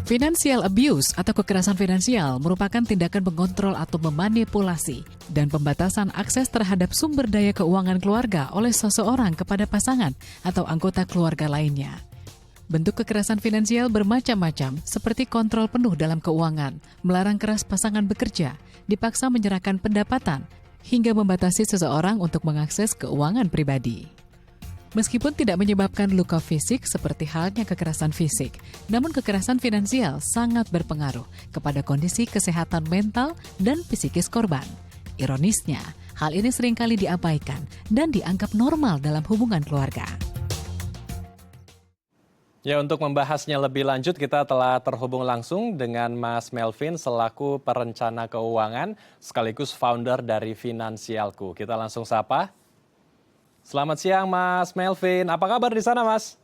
Financial abuse atau kekerasan finansial merupakan tindakan mengontrol atau memanipulasi dan pembatasan akses terhadap sumber daya keuangan keluarga oleh seseorang kepada pasangan atau anggota keluarga lainnya. Bentuk kekerasan finansial bermacam-macam, seperti kontrol penuh dalam keuangan, melarang keras pasangan bekerja, dipaksa menyerahkan pendapatan, hingga membatasi seseorang untuk mengakses keuangan pribadi. Meskipun tidak menyebabkan luka fisik seperti halnya kekerasan fisik, namun kekerasan finansial sangat berpengaruh kepada kondisi kesehatan mental dan psikis korban. Ironisnya, hal ini seringkali diabaikan dan dianggap normal dalam hubungan keluarga. Ya, untuk membahasnya lebih lanjut, kita telah terhubung langsung dengan Mas Melvin selaku perencana keuangan sekaligus founder dari Finansialku. Kita langsung sapa. Selamat siang Mas Melvin, apa kabar di sana Mas?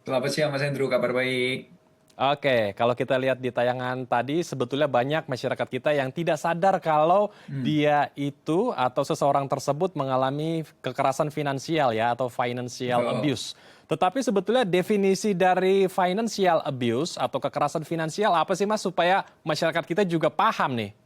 Selamat siang Mas Hendro, kabar baik. Oke, kalau kita lihat di tayangan tadi, sebetulnya banyak masyarakat kita yang tidak sadar kalau dia itu atau seseorang tersebut mengalami kekerasan finansial ya, atau financial abuse. Tetapi sebetulnya definisi dari financial abuse atau kekerasan finansial apa sih Mas, supaya masyarakat kita juga paham nih?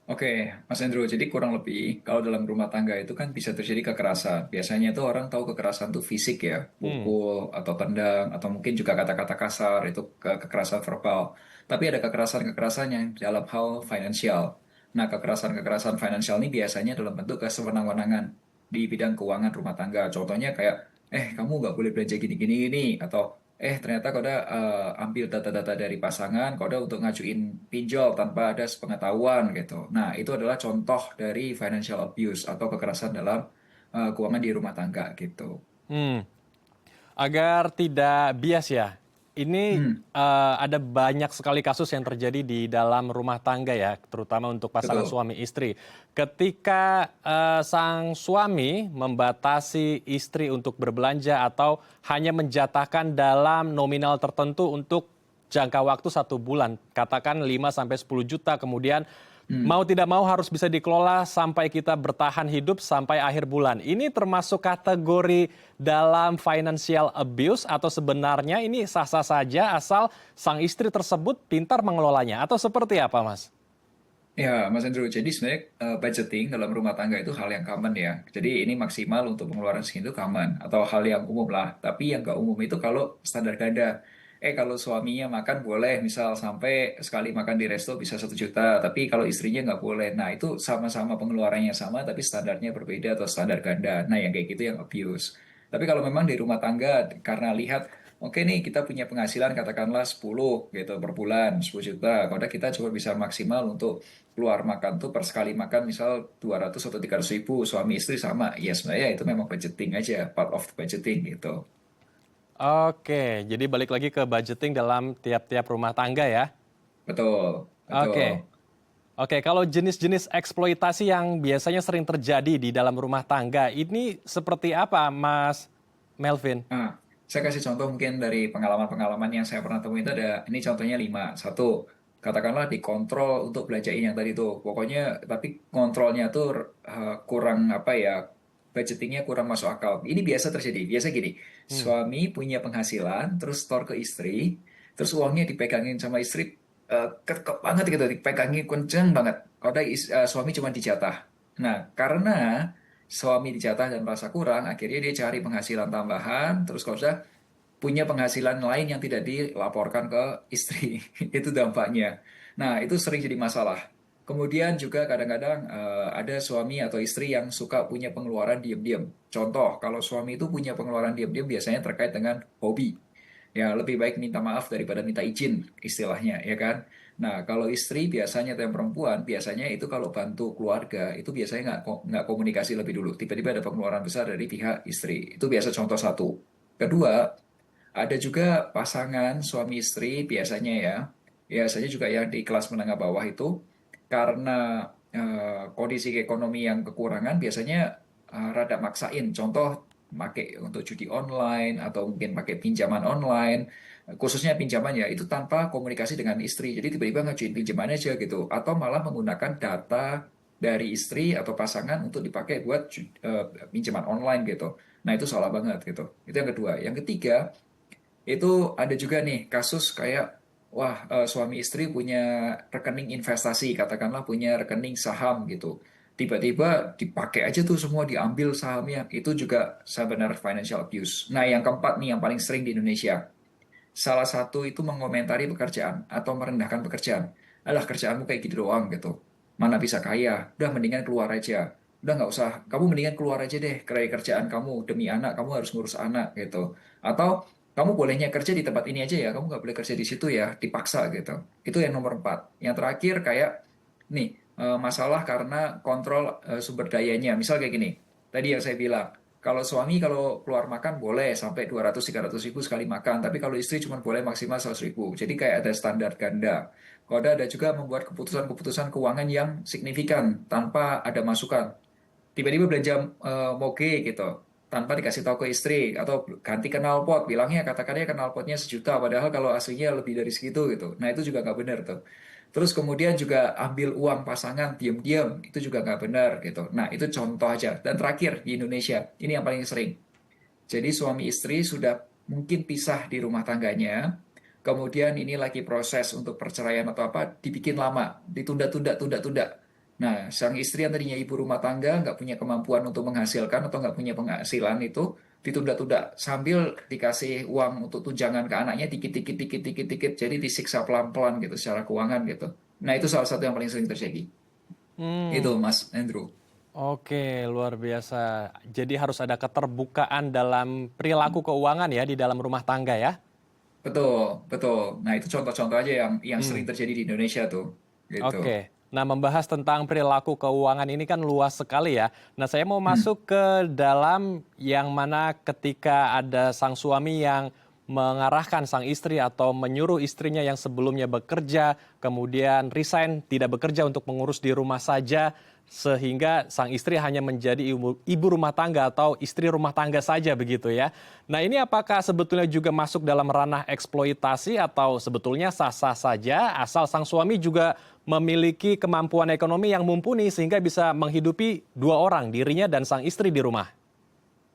Oke, Mas Hendro, jadi kurang lebih kalau dalam rumah tangga itu kan bisa terjadi kekerasan. Biasanya itu orang tahu kekerasan itu fisik ya, pukul atau tendang atau mungkin juga kata-kata kasar itu kekerasan verbal. Tapi ada kekerasan-kekerasan yang dalam hal finansial. Nah, kekerasan-kekerasan finansial ini biasanya dalam bentuk kesewenang-wenangan di bidang keuangan rumah tangga. Contohnya kayak, kamu nggak boleh belanja gini-gini, atau ternyata kau udah ambil data-data dari pasangan, kau udah untuk ngajuin pinjol tanpa ada sepengetahuan gitu. Nah, itu adalah contoh dari financial abuse atau kekerasan dalam keuangan di rumah tangga gitu. Agar tidak bias ya, ini ada banyak sekali kasus yang terjadi di dalam rumah tangga ya, terutama untuk pasangan Betul. suami istri. Ketika sang suami membatasi istri untuk berbelanja atau hanya menjatahkan dalam nominal tertentu untuk jangka waktu 1 bulan, katakan 5-10 juta, kemudian mau tidak mau harus bisa dikelola sampai kita bertahan hidup sampai akhir bulan. Ini termasuk kategori dalam financial abuse atau sebenarnya ini sah-sah saja asal sang istri tersebut pintar mengelolanya atau seperti apa Mas? Ya, Mas Andrew, jadi sebenarnya budgeting dalam rumah tangga itu hal yang common ya. Jadi ini maksimal untuk pengeluaran segitu common atau hal yang umum lah. Tapi yang nggak umum itu kalau standar ganda. Kalau suaminya makan boleh, misal sampai sekali makan di resto bisa 1 juta, tapi kalau istrinya nggak boleh. Nah, itu sama-sama pengeluarannya sama, tapi standarnya berbeda atau standar ganda. Nah, yang kayak gitu yang abuse. Tapi kalau memang di rumah tangga, karena lihat, oke nih kita punya penghasilan katakanlah 10 gitu per bulan, 10 juta. Kalau kita cuma bisa maksimal untuk keluar makan tuh per sekali makan misal 200 atau 300 ribu, suami istri sama. Ya sebenarnya itu memang budgeting aja, part of the budgeting gitu. Oke, jadi balik lagi ke budgeting dalam tiap-tiap rumah tangga ya. Betul, Oke. betul. Oke, kalau jenis-jenis eksploitasi yang biasanya sering terjadi di dalam rumah tangga, ini seperti apa, Mas Melvin? Nah, saya kasih contoh mungkin dari pengalaman-pengalaman yang saya pernah temui itu ada, ini contohnya 5. Satu, katakanlah dikontrol untuk belanjain yang tadi tuh. Pokoknya, tapi kontrolnya tuh kurang apa ya, budgetingnya kurang masuk akal. Ini biasa terjadi. Biasa gini, suami punya penghasilan, terus store ke istri, terus uangnya dipegangin sama istri, kekeh banget gitu, dipegangin kenceng banget. Kalau suami cuma dijatah. Nah, karena suami dijatah dan merasa kurang, akhirnya dia cari penghasilan tambahan, terus kalau sudah punya penghasilan lain yang tidak dilaporkan ke istri. Itu dampaknya. Nah, itu sering jadi masalah. Kemudian juga kadang-kadang ada suami atau istri yang suka punya pengeluaran diam-diam. Contoh, kalau suami itu punya pengeluaran diam-diam biasanya terkait dengan hobi. Ya, lebih baik minta maaf daripada minta izin, istilahnya, ya kan? Nah, kalau istri biasanya atau yang perempuan, biasanya itu kalau bantu keluarga, itu biasanya nggak komunikasi lebih dulu. Tiba-tiba ada pengeluaran besar dari pihak istri. Itu biasa contoh satu. Kedua, ada juga pasangan suami istri biasanya ya, biasanya juga yang di kelas menengah bawah itu, karena kondisi ekonomi yang kekurangan, biasanya rada maksain. Contoh, pakai untuk judi online atau mungkin pakai pinjaman online, khususnya pinjaman ya, itu tanpa komunikasi dengan istri. Jadi tiba-tiba ngajuin pinjaman aja gitu, atau malah menggunakan data dari istri atau pasangan untuk dipakai buat pinjaman online gitu. Nah, itu salah banget gitu. Itu yang kedua. Yang ketiga, itu ada juga nih kasus kayak wah, suami istri punya rekening investasi, katakanlah punya rekening saham gitu. Tiba-tiba dipakai aja tuh semua diambil sahamnya. Itu juga sebenarnya financial abuse. Nah, yang keempat nih yang paling sering di Indonesia. Salah satu itu mengomentari pekerjaan atau merendahkan pekerjaan. Alah, kerjaanmu kayak gitu doang gitu. Mana bisa kaya, udah mendingan keluar aja. Udah nggak usah, kamu mendingan keluar aja deh dari kerjaan kamu. Demi anak, kamu harus ngurus anak gitu. Atau kamu bolehnya kerja di tempat ini aja ya, kamu nggak boleh kerja di situ ya, dipaksa gitu. Itu yang nomor empat. Yang terakhir kayak, nih, masalah karena kontrol sumber dayanya. Misal kayak gini, tadi yang saya bilang, kalau suami kalau keluar makan boleh sampai 200-300 ribu sekali makan, tapi kalau istri cuma boleh maksimal 100 ribu. Jadi kayak ada standar ganda. Kalau ada juga membuat keputusan-keputusan keuangan yang signifikan tanpa ada masukan. Tiba-tiba belanja moge gitu, tanpa dikasih tahu ke istri atau ganti knalpot, bilangnya katakannya knalpotnya 1 juta, padahal kalau aslinya lebih dari segitu gitu. Nah itu juga nggak benar tuh. Terus kemudian juga ambil uang pasangan diam-diam, itu juga nggak benar gitu. Nah itu contoh aja. Dan terakhir di Indonesia, ini yang paling sering. Jadi suami istri sudah mungkin pisah di rumah tangganya, kemudian ini lagi proses untuk perceraian atau apa, dibikin lama, ditunda-tunda, tunda-tunda. Nah, sang istri yang tadinya ibu rumah tangga, nggak punya kemampuan untuk menghasilkan atau nggak punya penghasilan itu, ditunda-tunda sambil dikasih uang untuk tunjangan ke anaknya dikit-dikit, dikit-dikit, dikit. Jadi disiksa pelan-pelan gitu secara keuangan gitu. Nah, itu salah satu yang paling sering terjadi. Itu, Hmm, Mas Andrew. oke, luar biasa. Jadi harus ada keterbukaan dalam perilaku keuangan ya di dalam rumah tangga ya. Betul, betul. Nah, itu contoh-contoh aja yang sering Hmm. terjadi di Indonesia tuh. Gitu. Oke. Nah, membahas tentang perilaku keuangan ini kan luas sekali ya. Nah, saya mau Hmm. masuk ke dalam yang mana ketika ada sang suami yang mengarahkan sang istri atau menyuruh istrinya yang sebelumnya bekerja, kemudian resign, tidak bekerja untuk mengurus di rumah saja, sehingga sang istri hanya menjadi ibu rumah tangga atau istri rumah tangga saja begitu ya. Nah, ini apakah sebetulnya juga masuk dalam ranah eksploitasi atau sebetulnya sah-sah saja asal sang suami juga memiliki kemampuan ekonomi yang mumpuni sehingga bisa menghidupi dua orang, dirinya dan sang istri di rumah?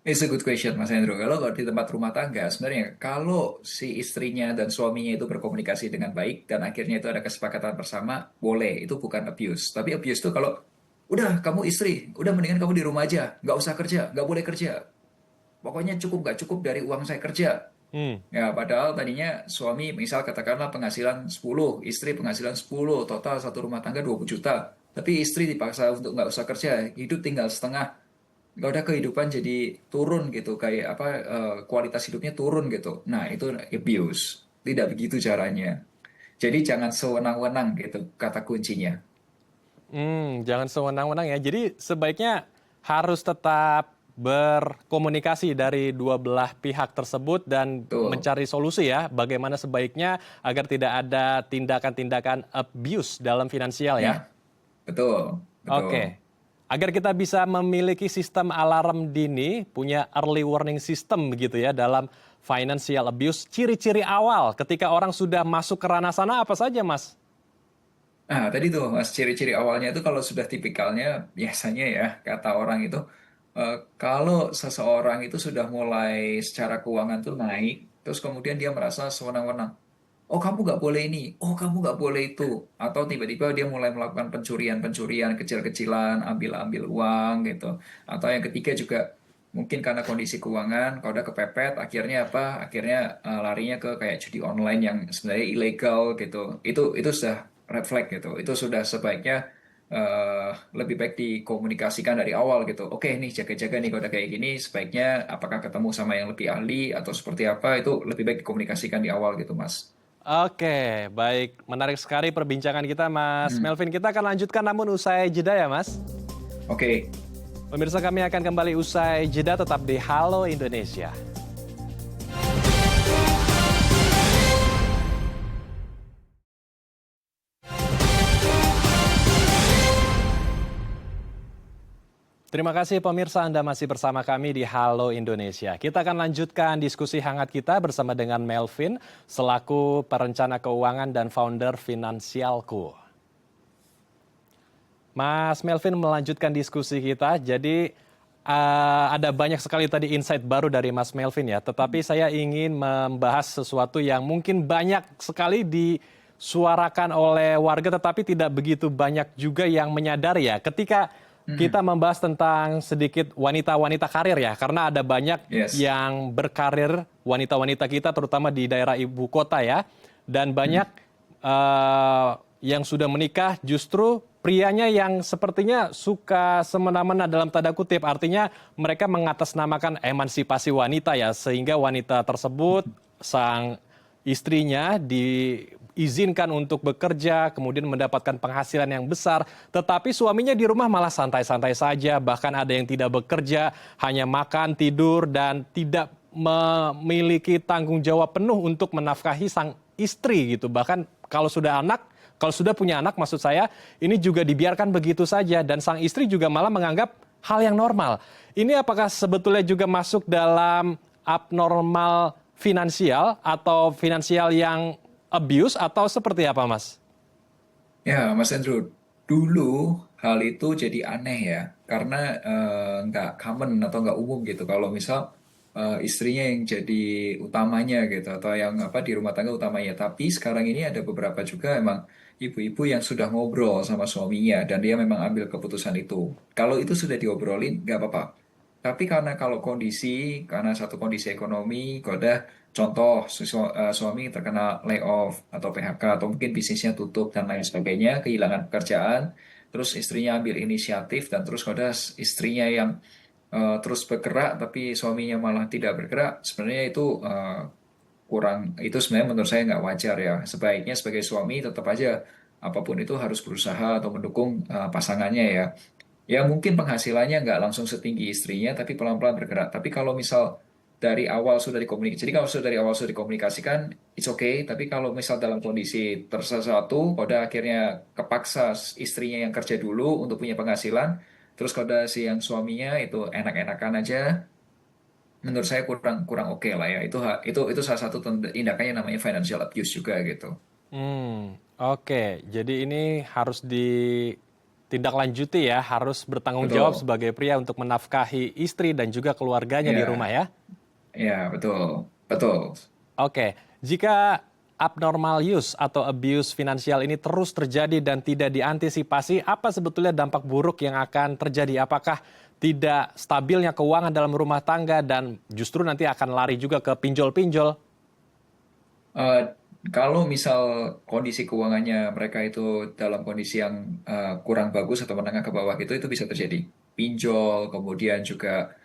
It's a good question, Mas Hendro. Kalau di tempat rumah tangga, sebenarnya kalau si istrinya dan suaminya itu berkomunikasi dengan baik dan akhirnya itu ada kesepakatan bersama, boleh. Itu bukan abuse. Tapi abuse itu kalau, udah kamu istri, udah mendingan kamu di rumah aja. Nggak usah kerja, nggak boleh kerja. Pokoknya cukup nggak cukup dari uang saya kerja. Hmm. Ya, padahal tadinya suami misal katakanlah penghasilan 10, istri penghasilan 10, total satu rumah tangga 20 juta. Tapi istri dipaksa untuk nggak usah kerja, hidup tinggal setengah. Nggak udah kehidupan jadi turun gitu, kayak apa, kualitas hidupnya turun gitu. Nah, itu abuse. Tidak begitu caranya. Jadi jangan sewenang-wenang gitu kata kuncinya. Jangan sewenang-wenang ya. Jadi sebaiknya harus tetap berkomunikasi dari dua belah pihak tersebut dan Tuh. mencari solusi ya, bagaimana sebaiknya agar tidak ada tindakan-tindakan abuse dalam finansial ya. Ya, betul, betul. Oke. Agar kita bisa memiliki sistem alarm dini, punya early warning system begitu ya dalam financial abuse, ciri-ciri awal ketika orang sudah masuk ke ranah sana apa saja, Mas? Nah, tadi tuh Mas, ciri-ciri awalnya itu kalau sudah tipikalnya biasanya ya, kata orang itu, kalau seseorang itu sudah mulai secara keuangan tuh naik, terus kemudian dia merasa sewenang-wenang. Oh, kamu nggak boleh ini, oh kamu nggak boleh itu. Atau tiba-tiba dia mulai melakukan pencurian-pencurian kecil-kecilan, ambil-ambil uang gitu. Atau yang ketiga juga mungkin karena kondisi keuangan, kalau udah kepepet, akhirnya apa? Akhirnya larinya ke kayak judi online yang sebenarnya ilegal gitu. Itu sudah red flag gitu. Itu sudah sebaiknya lebih baik dikomunikasikan dari awal gitu. Oke, nih jaga-jaga nih kalau udah kayak gini, sebaiknya apakah ketemu sama yang lebih ahli atau seperti apa, itu lebih baik dikomunikasikan di awal gitu, Mas. Oke, baik. Menarik sekali perbincangan kita, Mas Hmm. Melvin. Kita akan lanjutkan namun usai jeda ya, Mas. Oke. Pemirsa kami akan kembali usai jeda tetap di Halo Indonesia. Terima kasih pemirsa Anda masih bersama kami di Halo Indonesia. Kita akan lanjutkan diskusi hangat kita bersama dengan Melvin selaku perencana keuangan dan founder Finansialku. Mas Melvin melanjutkan diskusi kita. Jadi ada banyak sekali tadi insight baru dari Mas Melvin ya, tetapi saya ingin membahas sesuatu yang mungkin banyak sekali disuarakan oleh warga, tetapi tidak begitu banyak juga yang menyadari ya. Ketika kita Mhm. membahas tentang sedikit wanita-wanita karir ya, karena ada banyak Yes. yang berkarir, wanita-wanita kita terutama di daerah ibu kota ya, dan banyak Mhm. yang sudah menikah justru prianya yang sepertinya suka semena-mena dalam tanda kutip. Artinya mereka mengatasnamakan emansipasi wanita ya, sehingga wanita tersebut, sang istrinya diizinkan untuk bekerja, kemudian mendapatkan penghasilan yang besar, tetapi suaminya di rumah malah santai-santai saja, bahkan ada yang tidak bekerja, hanya makan, tidur, dan tidak memiliki tanggung jawab penuh untuk menafkahi sang istri gitu. Bahkan kalau sudah punya anak maksud saya, ini juga dibiarkan begitu saja dan sang istri juga malah menganggap hal yang normal. Ini apakah sebetulnya juga masuk dalam abnormal finansial atau finansial yang abuse atau seperti apa, Mas? Ya, Mas Andrew, dulu hal itu jadi aneh ya, karena nggak common atau nggak umum gitu. Kalau misal istrinya yang jadi utamanya gitu, atau yang apa di rumah tangga utamanya. Tapi sekarang ini ada beberapa juga emang ibu-ibu yang sudah ngobrol sama suaminya dan dia memang ambil keputusan itu. Kalau itu sudah diobrolin, nggak apa-apa. Tapi karena satu kondisi ekonomi, udah contoh suami terkena layoff atau PHK atau mungkin bisnisnya tutup dan lain sebagainya, kehilangan pekerjaan, terus istrinya ambil inisiatif dan terus udah istrinya yang terus bergerak tapi suaminya malah tidak bergerak, sebenarnya itu itu sebenarnya menurut saya nggak wajar ya. Sebaiknya sebagai suami tetap aja apapun itu harus berusaha atau mendukung pasangannya ya. Ya mungkin penghasilannya nggak langsung setinggi istrinya, tapi pelan-pelan bergerak. Tapi kalau misal dari awal sudah dikomunikasikan, jadi kalau sudah dari awal sudah dikomunikasikan, it's okay. Tapi kalau misal dalam kondisi tersesuatu, pada akhirnya kepaksa istrinya yang kerja dulu untuk punya penghasilan, terus kalau si yang suaminya itu enak-enakan aja, menurut saya kurang kurang oke lah ya. Itu salah satu tindakannya namanya financial abuse juga gitu. Oke. Jadi ini harus ditindaklanjuti ya, harus bertanggung jawab Betul. sebagai pria untuk menafkahi istri dan juga keluarganya di rumah Ya, ya. ya betul, betul. Oke, jika abnormal use atau abuse finansial ini terus terjadi dan tidak diantisipasi, apa sebetulnya dampak buruk yang akan terjadi? Apakah tidak stabilnya keuangan dalam rumah tangga dan justru nanti akan lari juga ke pinjol-pinjol? Eh, Kalau misal kondisi keuangannya mereka itu dalam kondisi yang kurang bagus atau menengah ke bawah itu bisa terjadi. Pinjol, kemudian juga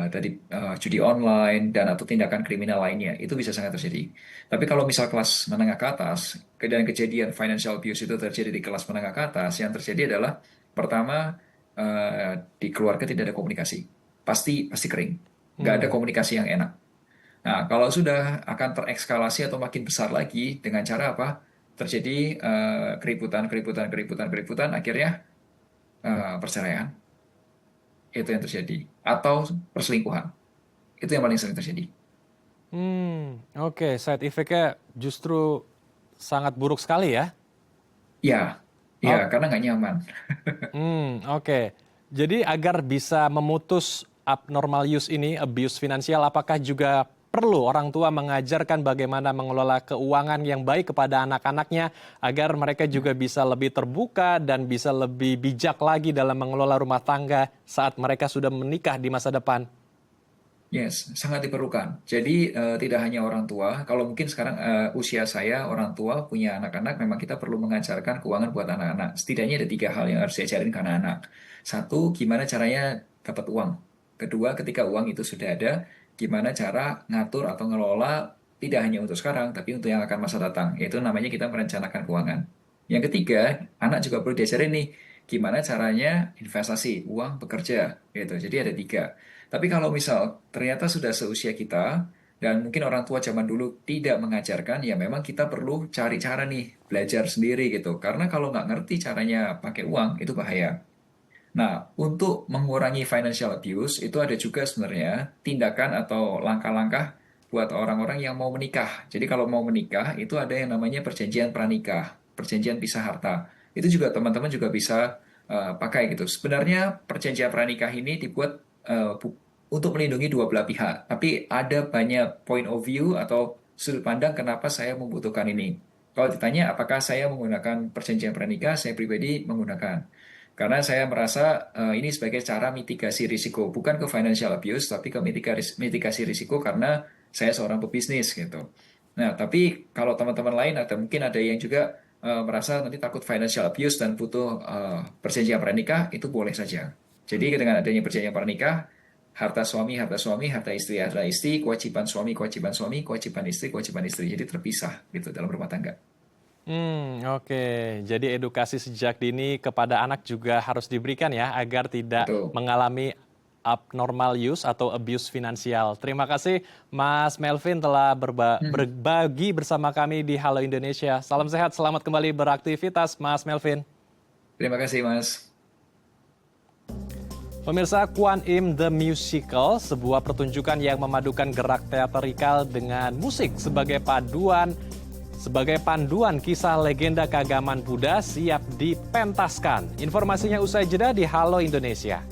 tadi judi online dan atau tindakan kriminal lainnya itu bisa sangat terjadi. Tapi kalau misal kelas menengah ke atas, dan kejadian financial abuse itu terjadi di kelas menengah ke atas, yang terjadi adalah pertama di keluarga tidak ada komunikasi, pasti pasti kering, nggak ada Hmm. komunikasi yang enak. Nah, kalau sudah akan terekskalasi atau makin besar lagi dengan cara apa? Terjadi keributan, keributan, keributan, keributan, akhirnya perceraian itu yang terjadi atau perselingkuhan itu yang paling sering terjadi. Oke, side effect-nya justru sangat buruk sekali ya. Ya, ya Oke. karena nggak nyaman. Oke. Jadi agar bisa memutus abnormal use ini, abuse finansial, apakah juga perlu orang tua mengajarkan bagaimana mengelola keuangan yang baik kepada anak-anaknya agar mereka juga bisa lebih terbuka dan bisa lebih bijak lagi dalam mengelola rumah tangga saat mereka sudah menikah di masa depan? Yes, sangat diperlukan. Jadi tidak hanya orang tua, kalau mungkin sekarang usia saya orang tua punya anak-anak, memang kita perlu mengajarkan keuangan buat anak-anak. Setidaknya ada tiga hal yang harus diajarin ke anak-anak. Satu, gimana caranya dapat uang. Kedua, ketika uang itu sudah ada, gimana cara ngatur atau ngelola tidak hanya untuk sekarang, tapi untuk yang akan masa datang. Yaitu namanya kita merencanakan keuangan. Yang ketiga, anak juga perlu diajarin nih, gimana caranya investasi, uang bekerja, gitu. Jadi ada tiga. Tapi kalau misal ternyata sudah seusia kita, dan mungkin orang tua zaman dulu tidak mengajarkan, ya memang kita perlu cari cara nih, belajar sendiri gitu. Karena kalau nggak ngerti caranya pakai uang, itu bahaya. Nah, untuk mengurangi financial abuse, itu ada juga sebenarnya tindakan atau langkah-langkah buat orang-orang yang mau menikah. Jadi kalau mau menikah, itu ada yang namanya perjanjian pranikah, perjanjian pisah harta. Itu juga teman-teman juga bisa pakai gitu. Sebenarnya perjanjian pranikah ini dibuat untuk melindungi dua belah pihak. Tapi ada banyak point of view atau sudut pandang kenapa saya membutuhkan ini. Kalau ditanya apakah saya menggunakan perjanjian pernikah, saya pribadi menggunakan. Karena saya merasa ini sebagai cara mitigasi risiko, bukan ke financial abuse, tapi ke mitigasi risiko karena saya seorang pebisnis gitu. Nah, tapi kalau teman-teman lain atau mungkin ada yang juga merasa nanti takut financial abuse dan butuh perjanjian pernikah, itu boleh saja. Jadi dengan adanya perjanjian pernikah, harta suami, harta istri, kewajiban suami, kewajiban istri, jadi terpisah gitu dalam rumah tangga. Oke. Jadi edukasi sejak dini kepada anak juga harus diberikan ya, agar tidak Betul. mengalami abnormal use atau abuse finansial. Terima kasih Mas Melvin telah berbagi bersama kami di Halo Indonesia. Salam sehat, selamat kembali beraktivitas Mas Melvin. Terima kasih, Mas. Pemirsa, Kwan Im The Musical, sebuah pertunjukan yang memadukan gerak teatrikal dengan musik sebagai panduan kisah legenda keagamaan Buddha siap dipentaskan. Informasinya usai jeda di Halo Indonesia.